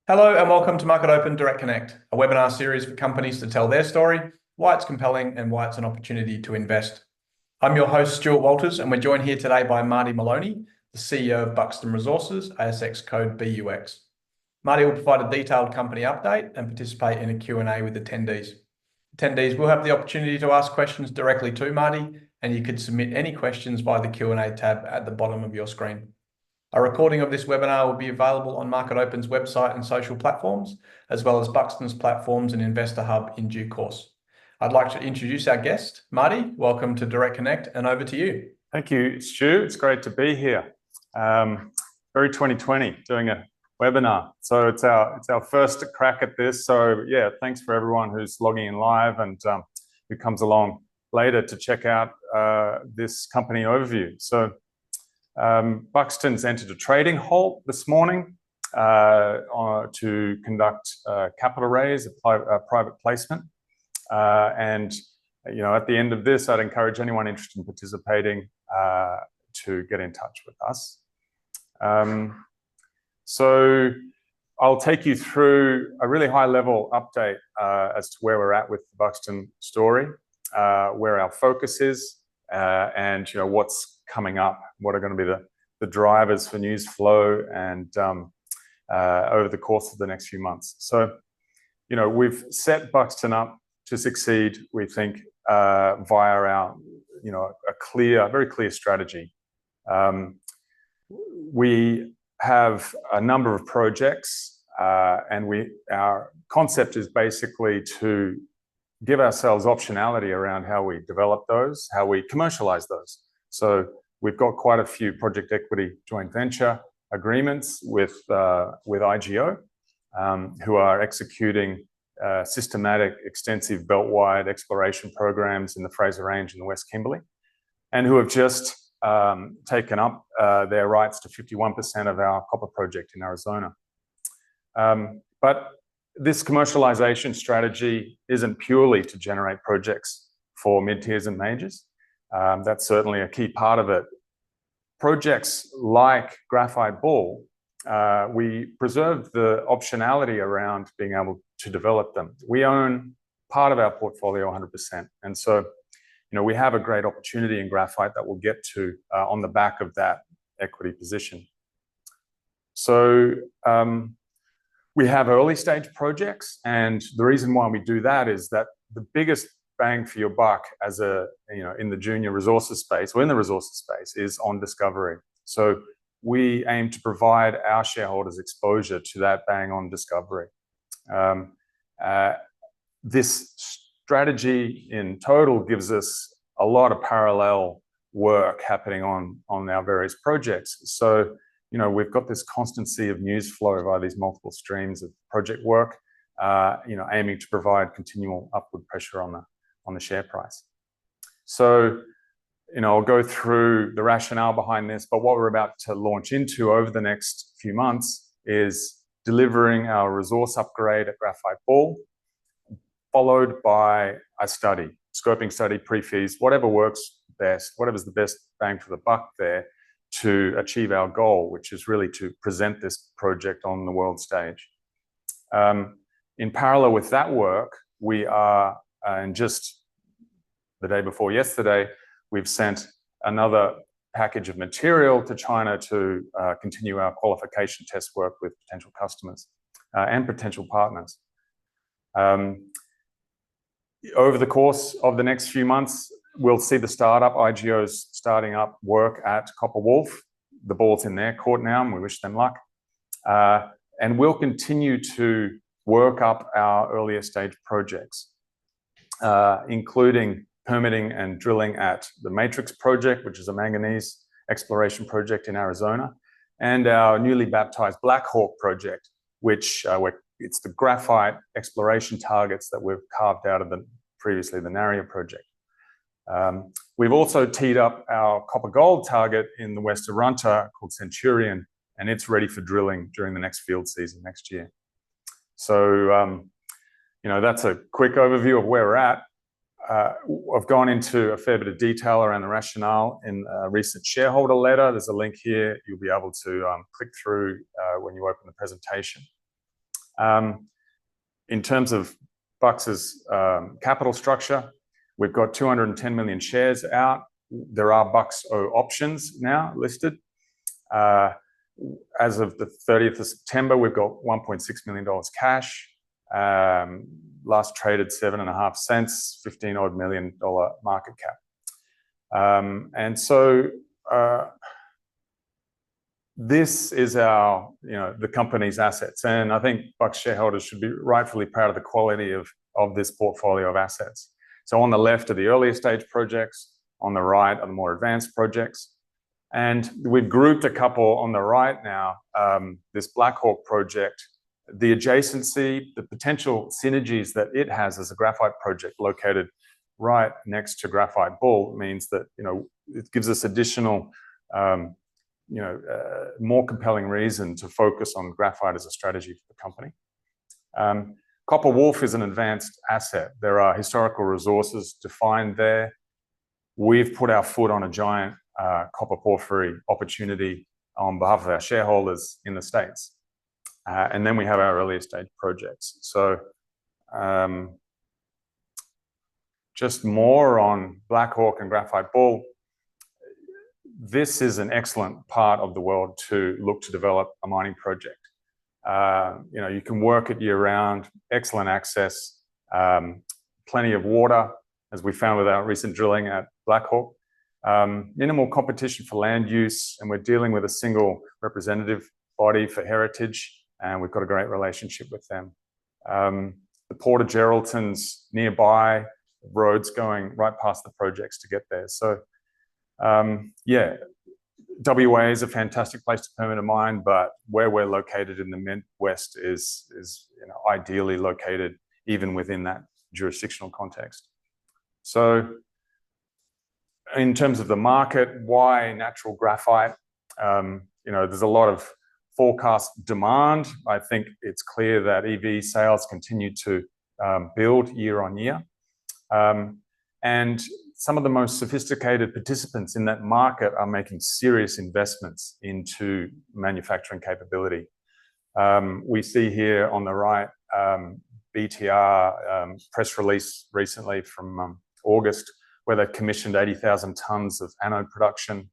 Hello and welcome to Market Open Direct Connect, a webinar series for companies to tell their story, why it's compelling and why it's an opportunity to invest. I'm your host, Stuart Walters, and we're joined here today by Marty Moloney, the CEO of Buxton Resources, ASX code BUX. Marty will provide a detailed company update and participate in a Q&A with attendees. Attendees will have the opportunity to ask questions directly to Marty, and you can submit any questions via the Q&A tab at the bottom of your screen. A recording of this webinar will be available on Market Open's website and social platforms, as well as Buxton's platforms and Investor Hub in due course. I'd like to introduce our guest. Marty, welcome to Direct Connect, and over to you. Thank you, Stu. It's great to be here. Very 2020, doing a webinar. So it's our first crack at this. So yeah, thanks for everyone who's logging in live and who comes along later to check out this company overview. So Buxton's entered a trading halt this morning to conduct a capital raise, a private placement. And at the end of this, I'd encourage anyone interested in participating to get in touch with us. So I'll take you through a really high-level update as to where we're at with the Buxton story, where our focus is, and what's coming up, what are going to be the drivers for news flow and over the course of the next few months. So, we've set Buxton up to succeed, we think, via our, a very clear strategy. We have a number of projects, and our concept is basically to give ourselves optionality around how we develop those, how we commercialize those. So we've got quite a few project equity joint venture agreements with IGO, who are executing systematic, extensive belt-wide exploration programs in the Fraser Range and the West Kimberley, and who have just taken up their rights to 51% of our copper project in Arizona. But this commercialization strategy isn't purely to generate projects for mid-tiers and majors. That's certainly a key part of it. Projects like Graphite Bull, we preserve the optionality around being able to develop them. We own part of our portfolio 100%. And so, we have a great opportunity in graphite that we'll get to on the back of that equity position. So we have early stage projects, and the reason why we do that is that the biggest bang for your buck as in the junior resources space, or in the resources space, is on discovery. So we aim to provide our shareholders exposure to that bang on discovery. This strategy in total gives us a lot of parallel work happening on our various projects. So, we've got this constancy of news flow via these multiple streams of project work, aiming to provide continual upward pressure on the share price. So, I'll go through the rationale behind this, but what we're about to launch into over the next few months is delivering our resource upgrade at Graphite Bull, followed by a study, scoping study, pre-feas, whatever works best, whatever's the best bang for the buck there to achieve our goal, which is really to present this project on the world stage. In parallel with that work, we are, and just the day before yesterday, we've sent another package of material to China to continue our qualification test work with potential customers and potential partners. Over the course of the next few months, we'll see the startup, IGO's starting up work at Copper Wolf. The ball's in their court now, and we wish them luck. And we'll continue to work up our earlier stage projects, including permitting and drilling at the Matrix project, which is a manganese exploration project in Arizona, and our newly baptized Black Hawk project, which it's the graphite exploration targets that we've carved out of previously the Naria project. We've also teed up our copper gold target in the West Arunta called Centurion, and it's ready for drilling during the next field season next year. So, that's a quick overview of where we're at. I've gone into a fair bit of detail around the rationale in a recent shareholder letter. There's a link here you'll be able to click through when you open the presentation. In terms of Bux's capital structure, we've got 210 million shares out. There are Buxo options now listed. As of the 30th of September, we've got $1.6 million cash. Last traded 7.5 cents, $15 odd million market cap. And so this is our, the company's assets. And I think Bux shareholders should be rightfully proud of the quality of this portfolio of assets. So on the left are the earlier stage projects, on the right are the more advanced projects. And we've grouped a couple on the right now, this Black Hawk project, the adjacency, the potential synergies that it has as a graphite project located right next to Graphite Bull means that, it gives us additional, more compelling reason to focus on graphite as a strategy for the company. Copper Wolf is an advanced asset. There are historical resources defined there. We've put our foot on a giant copper porphyry opportunity on behalf of our shareholders in the States. And then we have our earlier stage projects. So just more on Black Hawk and Graphite Bull. This is an excellent part of the world to look to develop a mining project. You can work it year round, excellent access, plenty of water, as we found with our recent drilling at Black Hawk. Minimal competition for land use, and we're dealing with a single representative body for heritage, and we've got a great relationship with them. The Port of Geraldton's nearby, roads going right past the projects to get there. So WA is a fantastic place to permit a mine, but where we're located in the Midwest is ideally located even within that jurisdictional context. So in terms of the market, why natural graphite? There's a lot of forecast demand. I think it's clear that EV sales continue to build year on year. And some of the most sophisticated participants in that market are making serious investments into manufacturing capability. We see here on the right, BTR press release recently from August, where they commissioned 80,000 tons of anode production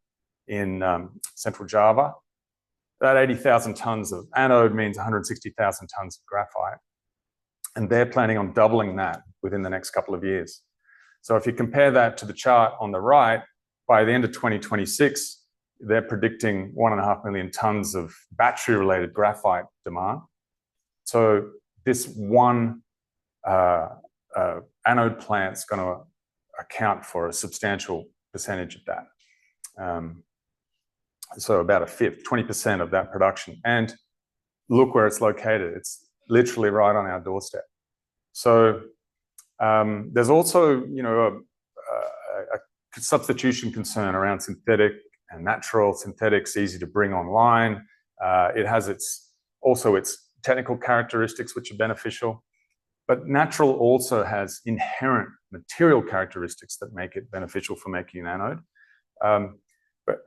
in Central Java. That 80,000 tons of anode means 160,000 tons of graphite. And they're planning on doubling that within the next couple of years. So if you compare that to the chart on the right, by the end of 2026, they're predicting 1.5 million tons of battery-related graphite demand. So this one anode plant's going to account for a substantial percentage of that. So about a fifth, 20% of that production. And look where it's located. It's literally right on our doorstep. So there's also, a substitution concern around synthetic and natural. Synthetic's easy to bring online. It has its technical characteristics which are beneficial, but natural also has inherent material characteristics that make it beneficial for making an anode.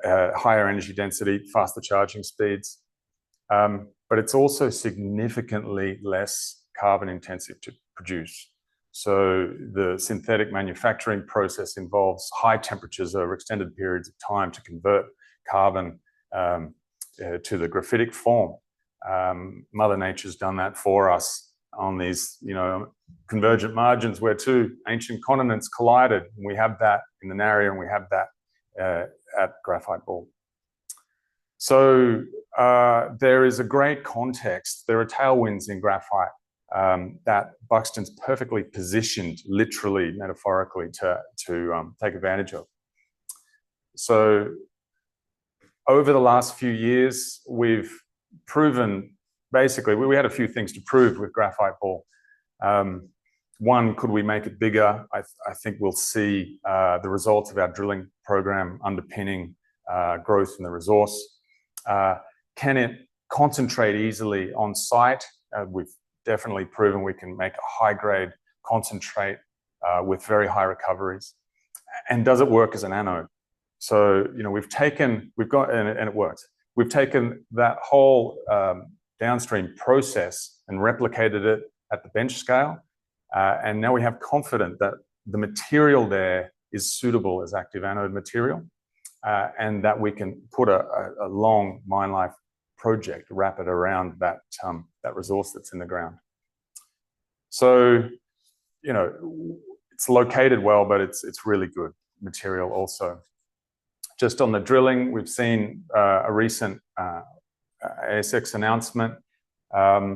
Higher energy density, faster charging speeds, but it's also significantly less carbon intensive to produce. So the synthetic manufacturing process involves high temperatures over extended periods of time to convert carbon to the graphitic form. Mother Nature's done that for us on these, convergent margins where two ancient continents collided. We have that in the Narra, and we have that at Graphite Bull. So there is a great context. There are tailwinds in graphite that Buxton's perfectly positioned, literally, metaphorically, to take advantage of. So over the last few years, we've proven, basically, we had a few things to prove with Graphite Bull. One, could we make it bigger? I think we'll see the results of our drilling program underpinning growth in the resource. Can it concentrate easily on site? We've definitely proven we can make a high-grade concentrate with very high recoveries. And does it work as an anode? So, and it works. We've taken that whole downstream process and replicated it at the bench scale. And now we have confidence that the material there is suitable as active anode material, and that we can put a long mine life project, wrap it around that resource that's in the ground. So, you know, it's located well, but it's really good material also. Just on the drilling, we've seen a recent ASX announcement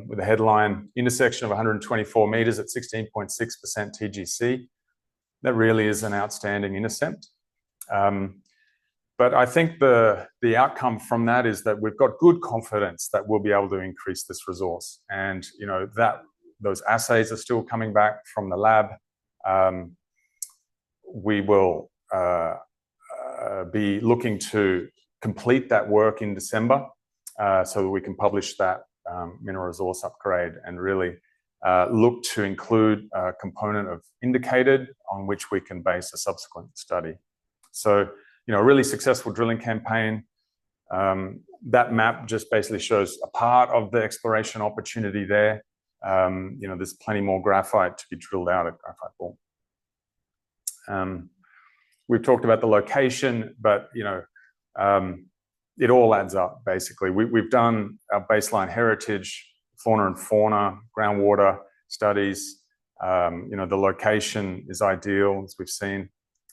with a headline intersection of 124 meters at 16.6% TGC. That really is an outstanding intercept. But I think the outcome from that is that we've got good confidence that we'll be able to increase this resource. And, you know, those assays are still coming back from the lab. We will be looking to complete that work in December so that we can publish that mineral resource upgrade and really look to include a component of indicated on which we can base a subsequent study. So, you know, a really successful drilling campaign. That map just basically shows a part of the exploration opportunity there. You know, there's plenty more graphite to be drilled out at Graphite Bull. We've talked about the location, but, you know, it all adds up, basically. We've done our baseline heritage, fauna and fauna, groundwater studies. You know, the location is ideal, as we've seen.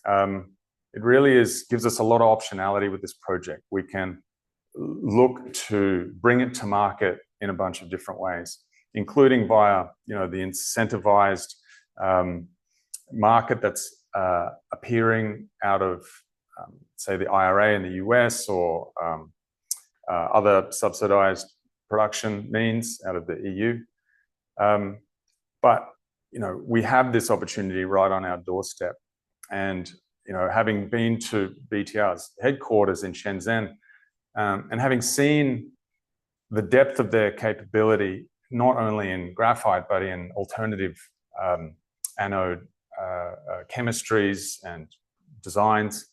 It really gives us a lot of optionality with this project. We can look to bring it to market in a bunch of different ways, including via, you know, the incentivized market that's appearing out of, say, the IRA in the US or other subsidized production means out of the EU. But, you know, we have this opportunity right on our doorstep. And, you know, having been to BTR's headquarters in Shenzhen and having seen the depth of their capability, not only in graphite, but in alternative anode chemistries and designs,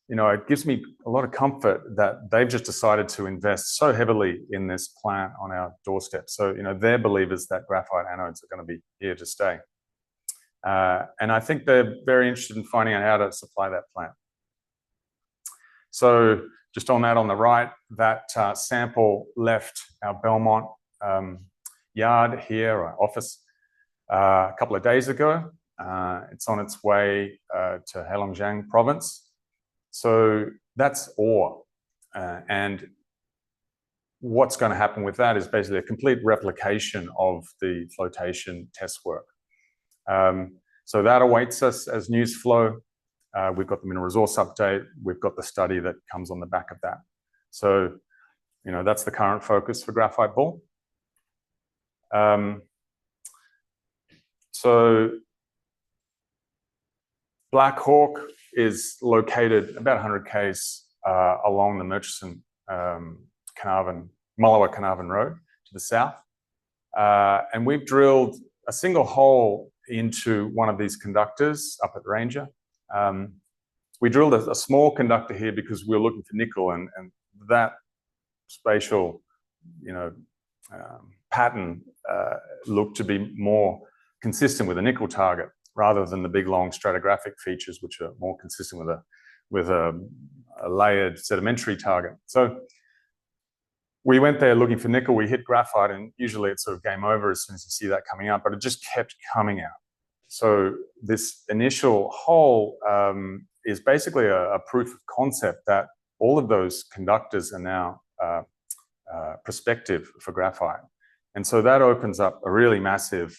you know, it gives me a lot of comfort that they've just decided to invest so heavily in this plant on our doorstep. So, you know, they're believers that graphite anodes are going to be here to stay. And I think they're very interested in finding out how to supply that plant. So just on that on the right, that sample left our Belmont yard here, or office, a couple of days ago. It's on its way to Heilongjiang province. So that's ore. And what's going to happen with that is basically a complete replication of the flotation test work. So that awaits us as news flow. We've got the mineral resource update. We've got the study that comes on the back of that. So, you know, that's the current focus for Graphite Bull. So Black Hawk is located about 100 km along the Murchison, Mullewa Carnarvon Road to the south. And we've drilled a single hole into one of these conductors up at Ranger. We drilled a small conductor here because we were looking for nickel, and that spatial, you know, pattern looked to be more consistent with a nickel target rather than the big long stratigraphic features, which are more consistent with a layered sedimentary target. So we went there looking for nickel. We hit graphite, and usually it's sort of game over as soon as you see that coming up, but it just kept coming out. So this initial hole is basically a proof of concept that all of those conductors are now prospective for graphite. And so that opens up a really massive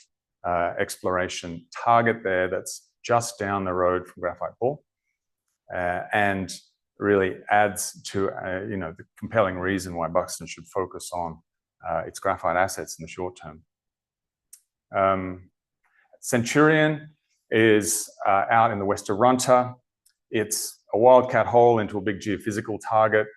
exploration target there that's just down the road from Graphite Bull, and really adds to you know, the compelling reason why Buxton should focus on its graphite assets in the short term. Centurion is out in the west of Runta. It's a wildcat hole into a big geophysical target.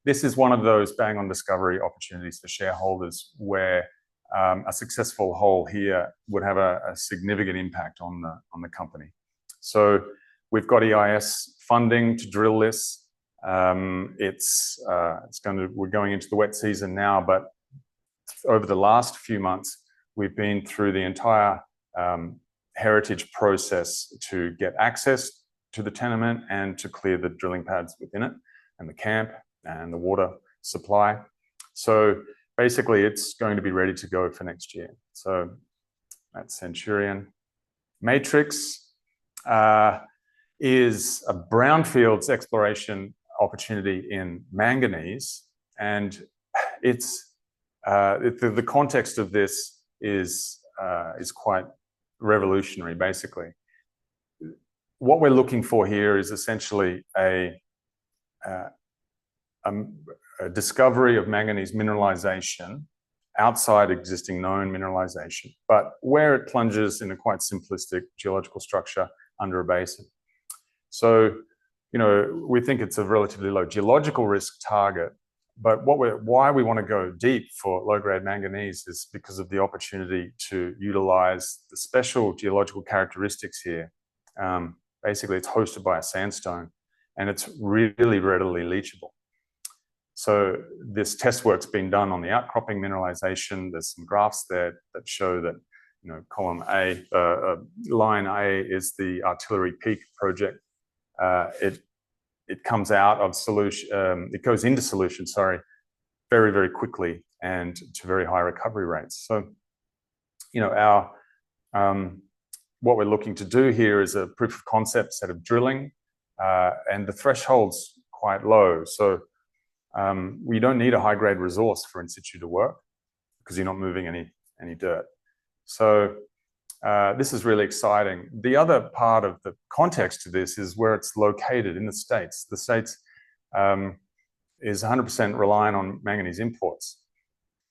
This is one of those bang on discovery opportunities for shareholders where a successful hole here would have a significant impact on the company. So we've got EIS funding to drill this. We're going into the wet season now, but over the last few months, we've been through the entire heritage process to get access to the tenement and to clear the drilling pads within it and the camp and the water supply. So basically it's going to be ready to go for next year. So that's Centurion. Matrix is a brownfields exploration opportunity in manganese, and it's the context of this is quite revolutionary. Basically, what we're looking for here is essentially a discovery of manganese mineralization outside existing known mineralization, but where it plunges in a quite simplistic geological structure under a basin. So, we think it's a relatively low geological risk target, but why we want to go deep for low-grade manganese is because of the opportunity to utilize the special geological characteristics here. Basically, it's hosted by a sandstone, and it's really readily leachable. So this test work's been done on the outcropping mineralization. There's some graphs there that show that, column A, line A is the Artillery Peak project. It comes out of solution, it goes into solution, sorry, very, very quickly and to very high recovery rates. So, what we're looking to do here is a proof of concept set of drilling, and the threshold's quite low. So we don't need a high-grade resource for in situ to work because you're not moving any dirt. So this is really exciting. The other part of the context to this is where it's located in the States. The States is 100% reliant on manganese imports.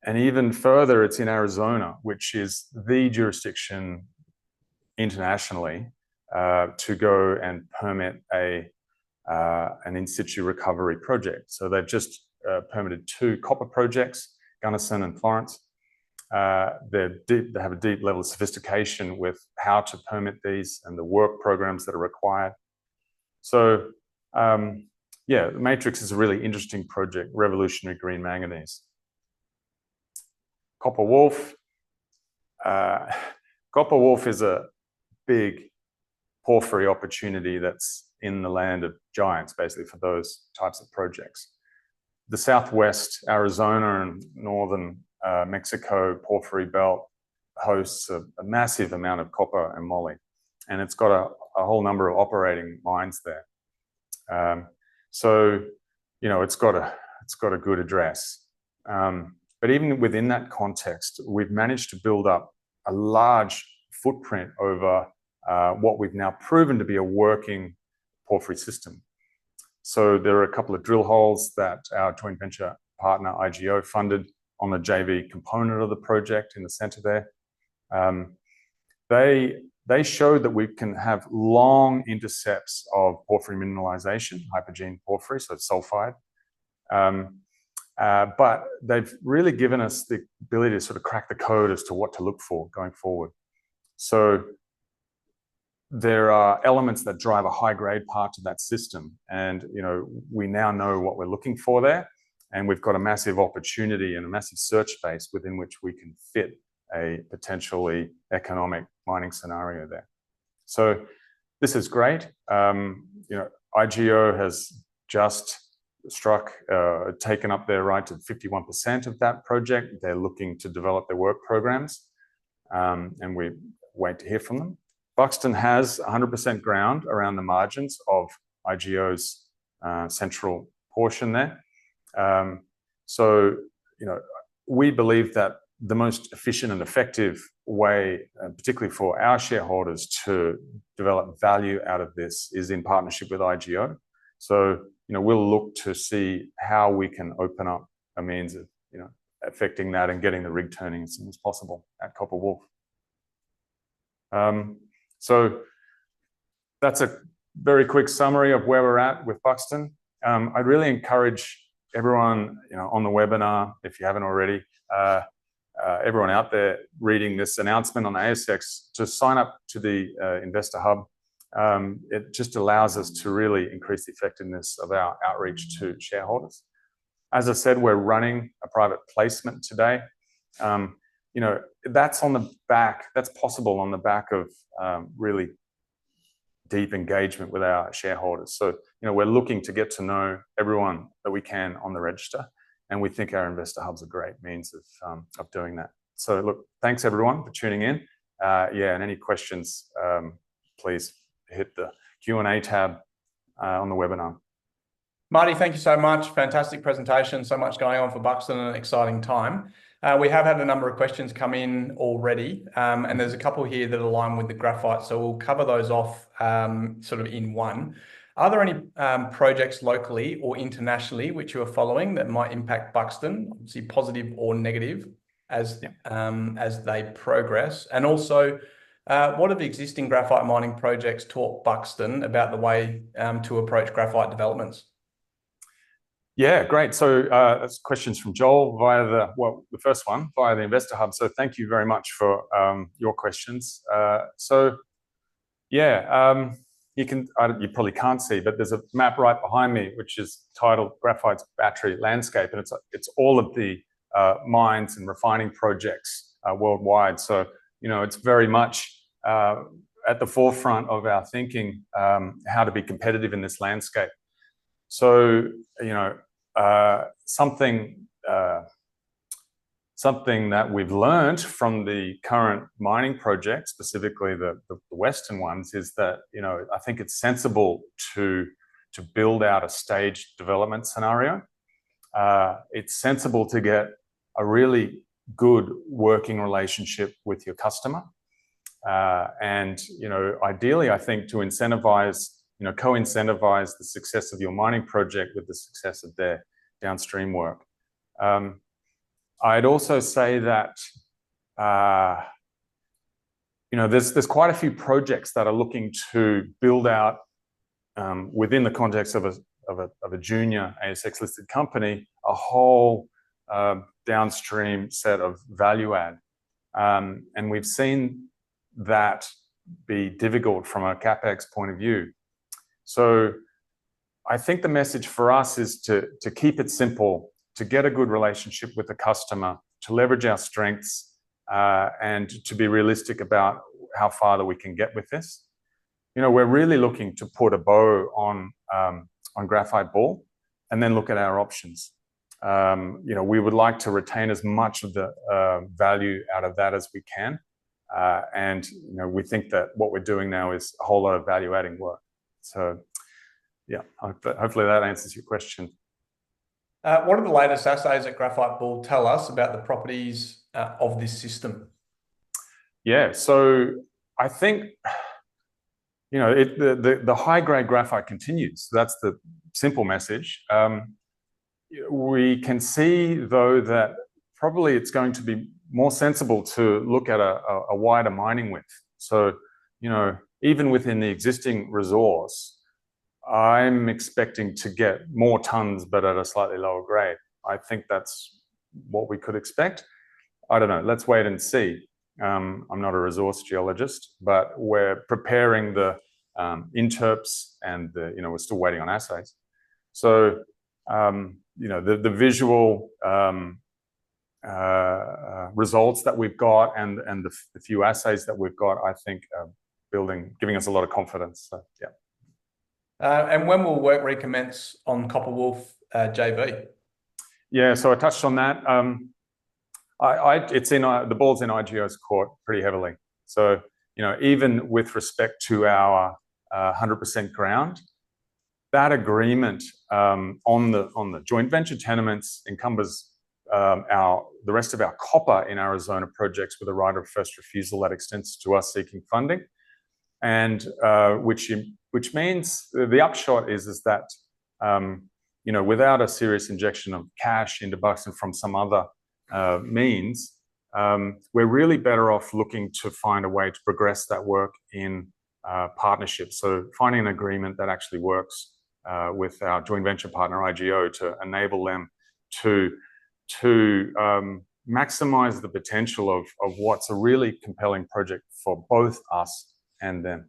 And even further, it's in Arizona, which is the jurisdiction internationally to go and permit an in situ recovery project. So they've just permitted 2 copper projects, Gunnison and Florence. They have a deep level of sophistication with how to permit these and the work programs that are required. So the Matrix is a really interesting project, revolutionary green manganese. Copper Wolf. Copper Wolf is a big porphyry opportunity that's in the land of giants, basically, for those types of projects. The Southwest Arizona and northern Mexico porphyry belt hosts a massive amount of copper and moly, and it's got a whole number of operating mines there. So it's got a good address. But even within that context, we've managed to build up a large footprint over what we've now proven to be a working porphyry system. So there are a couple of drill holes that our joint venture partner IGO funded on the JV component of the project in the center there. They showed that we can have long intercepts of porphyry mineralization, hypogene porphyry, so it's sulfide. But they've really given us the ability to sort of crack the code as to what to look for going forward. So there are elements that drive a high-grade part to that system, and we now know what we're looking for there, and we've got a massive opportunity and a massive search space within which we can fit a potentially economic mining scenario there. So this is great. IGO has just taken up their right to 51% of that project. They're looking to develop their work programs, and we wait to hear from them. Buxton has 100% ground around the margins of IGO's central portion there. So, we believe that the most efficient and effective way, particularly for our shareholders, to develop value out of this is in partnership with IGO. So, we'll look to see how we can open up a means of, affecting that and getting the rig turning as soon as possible at Copper Wolf. So that's a very quick summary of where we're at with Buxton. I'd really encourage everyone, on the webinar, if you haven't already, everyone out there reading this announcement on the ASX, to sign up to the Investor Hub. It just allows us to really increase the effectiveness of our outreach to shareholders. As I said, we're running a private placement today. that's possible on the back of really deep engagement with our shareholders. So, we're looking to get to know everyone that we can on the register, and we think our investor hub's a great means of doing that. So, look, thanks everyone for tuning in. And any questions, please hit the Q&A tab on the webinar. Marty, thank you so much. Fantastic presentation. So much going on for Buxton and an exciting time. We have had a number of questions come in already, and there's a couple here that align with the graphite. So we'll cover those off sort of in one. Are there any projects locally or internationally which you are following that might impact Buxton, obviously positive or negative, as they progress? And also, what have existing graphite mining projects taught Buxton about the way to approach graphite developments? Yeah, great. So that's questions from Joel via the first one via the Investor Hub. So thank you very much for your questions. You probably can't see, but there's a map right behind me which is titled Graphite's Battery Landscape, and it's all of the mines and refining projects worldwide. So it's very much at the forefront of our thinking how to be competitive in this landscape. So something that we've learned from the current mining projects, specifically the Western ones, is that I think it's sensible to build out a staged development scenario. It's sensible to get a really good working relationship with your customer, and ideally, I think to incentivize, co-incentivize the success of your mining project with the success of their downstream work. I'd also say that there's quite a few projects that are looking to build out within the context of a junior ASX listed company a whole downstream set of value add, and we've seen that be difficult from a capex point of view. So I think the message for us is to keep it simple, to get a good relationship with the customer, to leverage our strengths, and to be realistic about how far that we can get with this. We're really looking to put a bow on Graphite Bull and then look at our options. We would like to retain as much of the value out of that as we can. And we think that what we're doing now is a whole lot of value adding work. So yeah, hopefully that answers your question. What are the latest assays that Graphite Bull tell us about the properties of this system? Yeah, so I think the high grade graphite continues. That's the simple message. We can see though that probably it's going to be more sensible to look at a wider mining width. So even within the existing resource, I'm expecting to get more tons, but at a slightly lower grade. I think that's what we could expect. I don't know. Let's wait and see. I'm not a resource geologist, but we're preparing the interps, and we're still waiting on assays. So the visual results that we've got and the few assays that we've got, I think, giving us a lot of confidence. So yeah. And when will work recommence on Copper Wolf JV? Yeah, so I touched on that. It's in the ball's in IGO's court pretty heavily. So even with respect to our 100% ground, that agreement on the joint venture tenements encumbers the rest of our copper in Arizona projects with a right of first refusal that extends to us seeking funding, and which means the upshot is that without a serious injection of cash into Buxton from some other means, we're really better off looking to find a way to progress that work in partnership. So finding an agreement that actually works with our joint venture partner IGO to enable them to maximize the potential of what's a really compelling project for both us and them.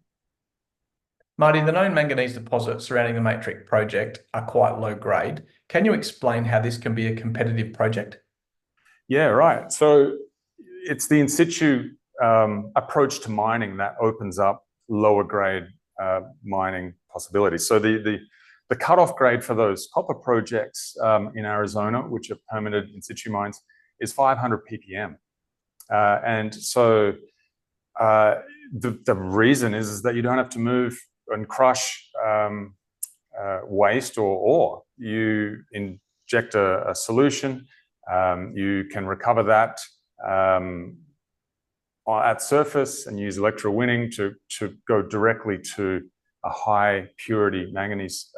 Marty, the known manganese deposits surrounding the Matrix project are quite low grade. Can you explain how this can be a competitive project? Yeah, right. So, it's the in situ approach to mining that opens up lower grade mining possibilities. So the cutoff grade for those copper projects in Arizona, which are permitted in situ mines, is 500 ppm. And so the reason is that you don't have to move and crush waste or ore. You inject a solution, you can recover that at surface and use electrowinning to go directly to a high purity manganese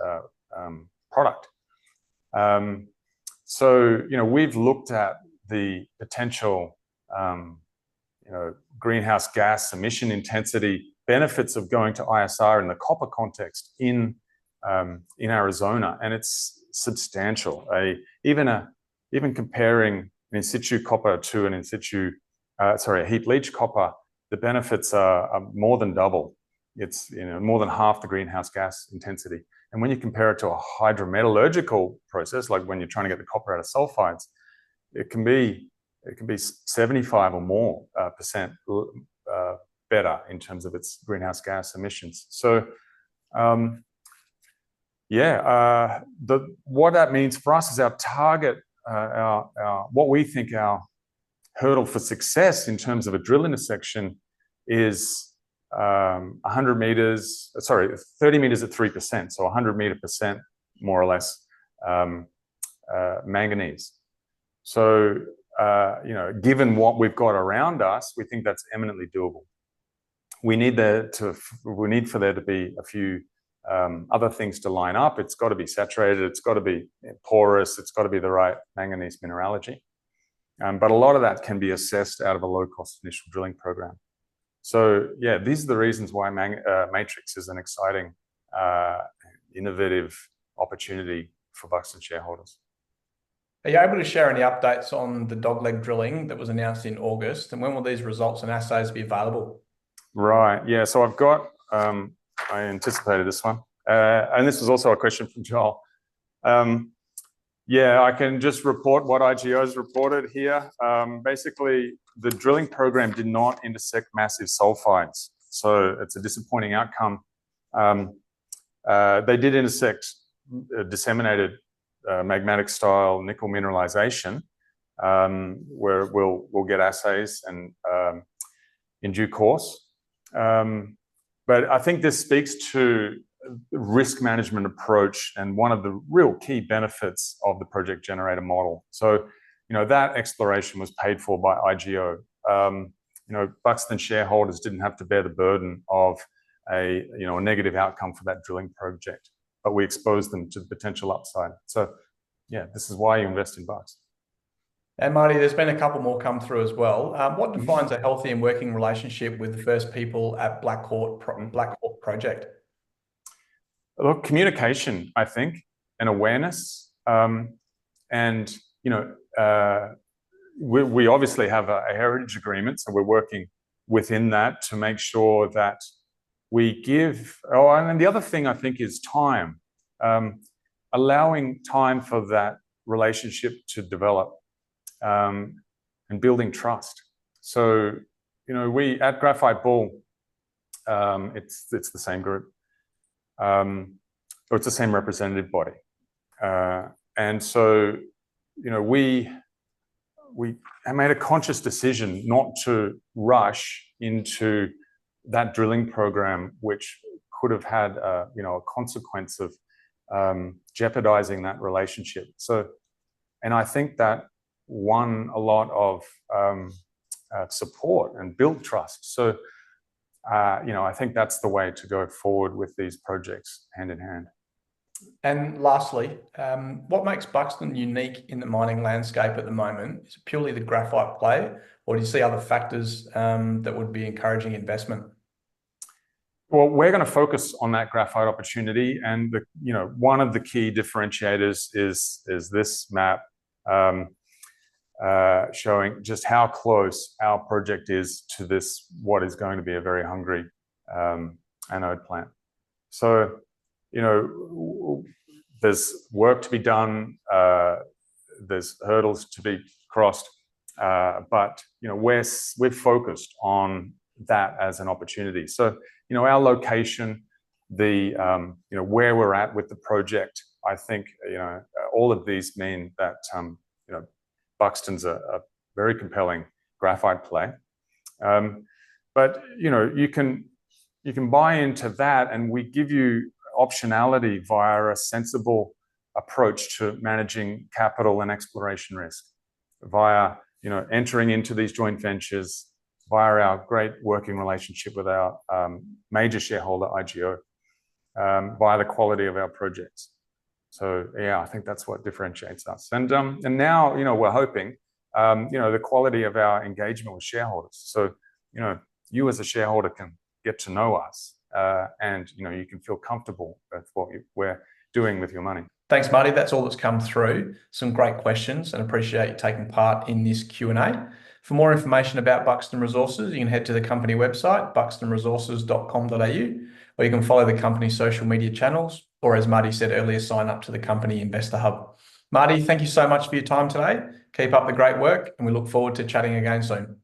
product. So, we've looked at the potential, greenhouse gas emission intensity benefits of going to ISR in the copper context in Arizona, and it's substantial. Even comparing an in situ copper to an a heap leach copper, the benefits are more than double. It's more than half the greenhouse gas intensity. And when you compare it to a hydrometallurgical process, like when you're trying to get the copper out of sulfides, it can be 75 or more percent better in terms of its greenhouse gas emissions. So, what that means for us is our target, what we think our hurdle for success in terms of a drill intersection is 100 meters, 30 meters at 3%, so 100 meter percent, more or less, manganese. So, given what we've got around us, we think that's eminently doable. We need for there to be a few other things to line up. It's got to be saturated, it's got to be porous, it's got to be the right manganese mineralogy. But a lot of that can be assessed out of a low-cost initial drilling program. So, yeah, these are the reasons why Matrix is an exciting, innovative opportunity for Buxton shareholders. Are you able to share any updates on the dogleg drilling that was announced in August? And when will these results and assays be available? Right, yeah, so I've got, I anticipated this one. And this was also a question from Joel. Yeah, I can just report what IGO's reported here. Basically, the drilling program did not intersect massive sulfides, so it's a disappointing outcome. They did intersect disseminated magmatic style nickel mineralization, where we'll get assays and in due course. But I think this speaks to risk management approach and one of the real key benefits of the project generator model. So, that exploration was paid for by IGO. Buxton shareholders didn't have to bear the burden of a negative outcome for that drilling project, but we exposed them to the potential upside. So, yeah, this is why you invest in Buxton. And Marty, there's been a couple more come through as well. What defines a healthy and working relationship with the first people at Black Hawk project? Look, communication, I think, and awareness. And, we obviously have a heritage agreement, so we're working within that to make sure that we give, and the other thing I think is time, allowing time for that relationship to develop, and building trust. So, we at Graphite Bull, it's the same group, or it's the same representative body, and so, we made a conscious decision not to rush into that drilling program, which could have had a consequence of jeopardizing that relationship. So, and I think that won a lot of support and built trust. So, I think that's the way to go forward with these projects hand in hand. And lastly, what makes Buxton unique in the mining landscape at the moment? Is it purely the graphite play, or do you see other factors that would be encouraging investment? Well, we're going to focus on that graphite opportunity, and one of the key differentiators is this map showing just how close our project is to this, what is going to be a very hungry anode plant. So, there's work to be done, there's hurdles to be crossed, But we've focused on that as an opportunity. So our location, the where we're at with the project, I think all of these mean that Buxton's a very compelling graphite play. But you can buy into that, and we give you optionality via a sensible approach to managing capital and exploration risk, via entering into these joint ventures, via our great working relationship with our major shareholder IGO, via the quality of our projects. So I think that's what differentiates us. And now we're hoping the quality of our engagement with shareholders. So you as a shareholder can get to know us, and you can feel comfortable with what we're doing with your money. Thanks, Marty. That's all that's come through. Some great questions, and appreciate you taking part in this Q&A. For more information about Buxton Resources, you can head to the company website, buxtonresources.com.au, or you can follow the company's social media channels, or as Marty said earlier, sign up to the company Investor Hub. Marty, thank you so much for your time today. Keep up the great work, and we look forward to chatting again soon.